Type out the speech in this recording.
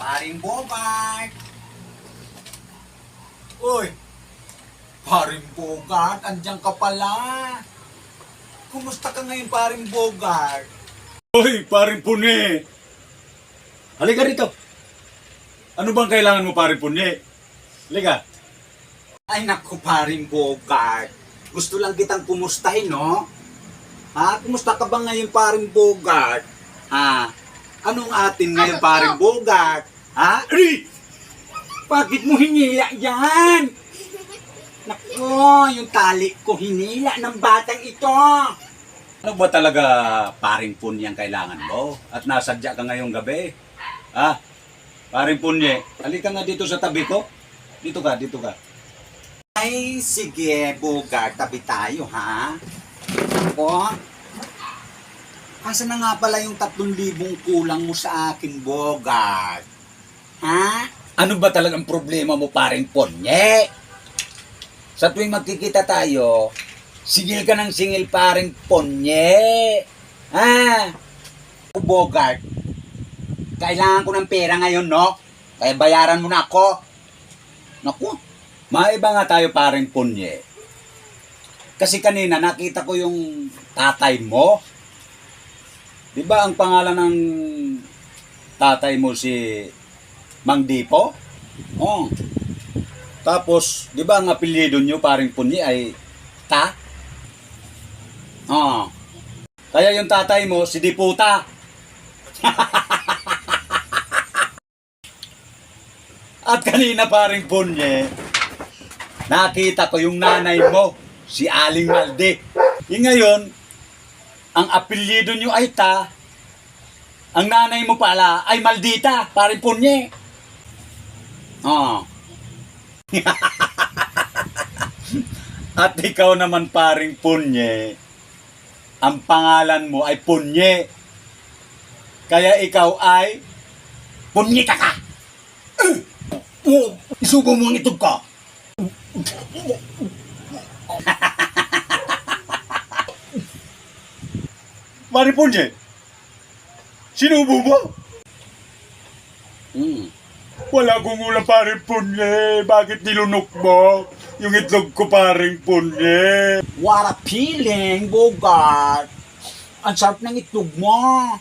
Paring Bogart! Uy! Paring Bogart, andyan ka pala. Kumusta ka ngayon, Paring Bogart? Hoy, paring Puni! Halika rito. Ano bang kailangan mo, paring Puni? Halika. Ay naku, Paring Bogart. Gusto lang kitang kumustahin, no? Ha? Kumusta ka ba ngayon, Paring Bogart? Ha? Anong atin ngayon, Paring Bogart? Ha? Ari! Bakit mo hinila yan? Naku, yung tali ko hinila ng batang ito. Ano ba talaga, paring Puni, ang kailangan mo? At nasadya ka ngayong gabi? Ha? Paring Puni, halika nga dito sa tabi ko. Dito ka, dito ka. Ay, sige, Bogart, tabi tayo, ha? Ako? Asa na nga pala yung 3,000 kulang mo sa akin, Bogart? Ha? Ano ba talagang problema mo, paring Puni? Sa tuwing magkikita tayo, singil ka ng singil, paring Puni. Ha? Bogart, kailangan ko ng pera ngayon, no? Kaya bayaran mo na ako. Naku, Maiba nga tayo, paring Puni. Kasi kanina nakita ko yung tatay mo. Di ba ang pangalan ng tatay mo si Mang Dipo? Oh. Tapos, di ba ang apelyido nyo, paring Puni, ay Ta? Oh. Kaya yung tatay mo, si Diputa. At kanina, paring Puni, nakita ko yung nanay mo, si Aling Malde. Yung ngayon, ang apelyido nyo ay Ta, ang nanay mo pala ay Maldita, paring Puni. Oh. At ikaw naman, paring Puni, ang pangalan mo ay Punye. Kaya ikaw ay Punyita ka. Isubo mo ang itog ka. Paring Puni, sinubo mo? Wala kong ulam, paring Puni. Bakit nilunok mo yung itlog ko, paring Puni? what a feeling, Bogart. Ang sarap ng itlog mo.